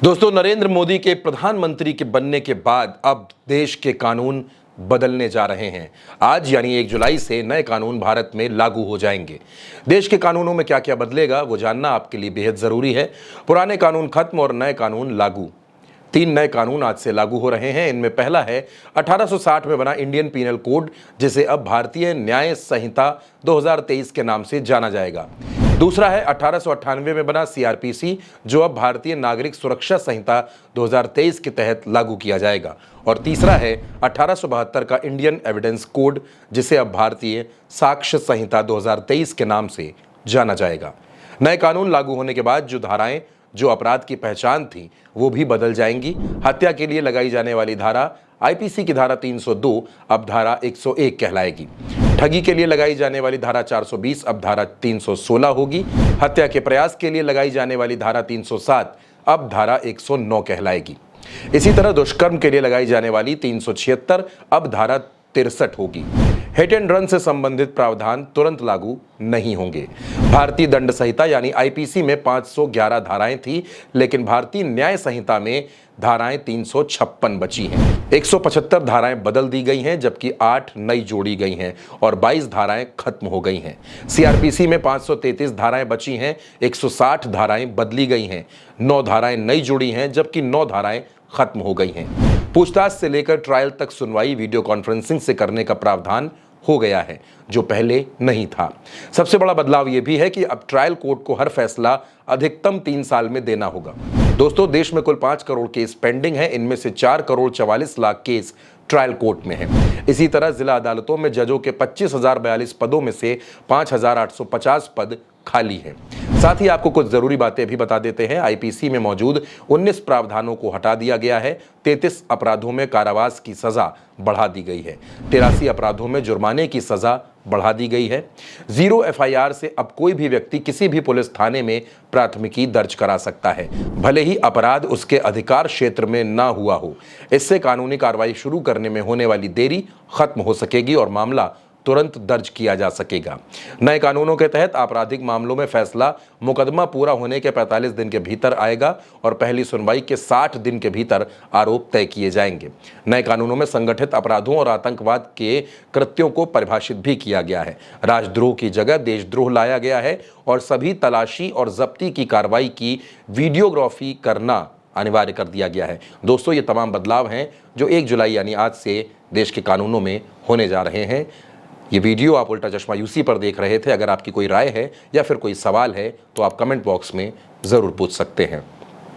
दोस्तों, नरेंद्र मोदी के प्रधानमंत्री के बनने के बाद अब देश के कानून बदलने जा रहे हैं। आज यानी 1 जुलाई से नए कानून भारत में लागू हो जाएंगे। देश के कानूनों में क्या क्या बदलेगा वो जानना आपके लिए बेहद जरूरी है। पुराने कानून खत्म और नए कानून लागू। 3 नए कानून आज से लागू हो रहे हैं। इनमें पहला है 1860 में बना इंडियन पीनल कोड, जिसे अब भारतीय न्याय संहिता 2023 के नाम से जाना जाएगा। दूसरा है 1898 में बना सीआरपीसी, जो अब भारतीय नागरिक सुरक्षा संहिता 2023 के तहत लागू किया जाएगा। और तीसरा है 1872 का इंडियन एविडेंस कोड, जिसे अब भारतीय साक्ष्य संहिता 2023 के नाम से जाना जाएगा। नए कानून लागू होने के बाद जो धाराएं जो अपराध की पहचान थी वो भी बदल जाएंगी। हत्या के लिए लगाई जाने वाली धारा आईपीसी की धारा 302 अब धारा 101 कहलाएगी। ठगी के लिए लगाई जाने वाली धारा 420 अब धारा 316 होगी। हत्या के प्रयास के लिए लगाई जाने वाली धारा 307 अब धारा 109 कहलाएगी। इसी तरह दुष्कर्म के लिए लगाई जाने वाली 376 अब धारा 63 होगी। हिट एंड रन से संबंधित प्रावधान तुरंत लागू नहीं होंगे। भारतीय दंड संहिता यानी आईपीसी में 511 धाराएं थी, लेकिन भारतीय न्याय संहिता में धाराएं 356 बची हैं। 175 धाराएं बदल दी गई हैं, जबकि 8 नई जोड़ी गई हैं और 22 धाराएं खत्म हो गई हैं। सीआरपीसी में 533 धाराएं बची हैं, 160 धाराएं बदली गई हैं, 9 धाराएं नई जुड़ी हैं, जबकि 9 धाराएं खत्म हो गई हैं। पूछताछ से लेकर ट्रायल तक सुनवाई वीडियो कॉन्फ्रेंसिंग से करने का प्रावधान हो गया है, जो पहले नहीं था। सबसे बड़ा बदलाव यह भी है कि अब ट्रायल कोर्ट को हर फैसला अधिकतम 3 साल में देना होगा। दोस्तों, देश में कुल 5 करोड़ केस पेंडिंग है। इनमें से 4 crore 44 lakh case trial court में है। इसी तरह जिला अदालतों में जजों के 25,042 पदों में से 5,850 पद खाली हैं। साथ ही आपको कुछ जरूरी बातें भी बता देते हैं। आईपीसी में मौजूद 19 प्रावधानों को हटा दिया गया है। 33 अपराधों में कारावास की सजा बढ़ा दी गई है। 83 अपराधों में जुर्माने की सजा बढ़ा दी गई है। 0 एफआईआर से अब कोई भी व्यक्ति किसी भी पुलिस थाने में प्राथमिकी दर्ज करा सकता है, भले ही अपराध उसके अधिकार क्षेत्र में ना हुआ हो। इससे कानूनी कार्रवाई शुरू करने में होने वाली देरी खत्म हो सकेगी और मामला तुरंत दर्ज किया जा सकेगा। नए कानूनों के तहत आपराधिक मामलों में फैसला मुकदमा पूरा होने के 45 दिन के भीतर आएगा और पहली सुनवाई के 60 दिन के भीतर आरोप तय किए जाएंगे। नए कानूनों में संगठित अपराधों और आतंकवाद के कृत्यों को परिभाषित भी किया गया है। राजद्रोह की जगह देशद्रोह लाया गया है और सभी तलाशी और जब्ती की कार्रवाई की वीडियोग्राफी करना अनिवार्य कर दिया गया है। दोस्तों, ये तमाम बदलाव हैं जो 1 जुलाई यानी आज से देश के कानूनों में होने जा रहे हैं। ये वीडियो आप उल्टा चश्मा यूसी पर देख रहे थे। अगर आपकी कोई राय है या फिर कोई सवाल है तो आप कमेंट बॉक्स में ज़रूर पूछ सकते हैं।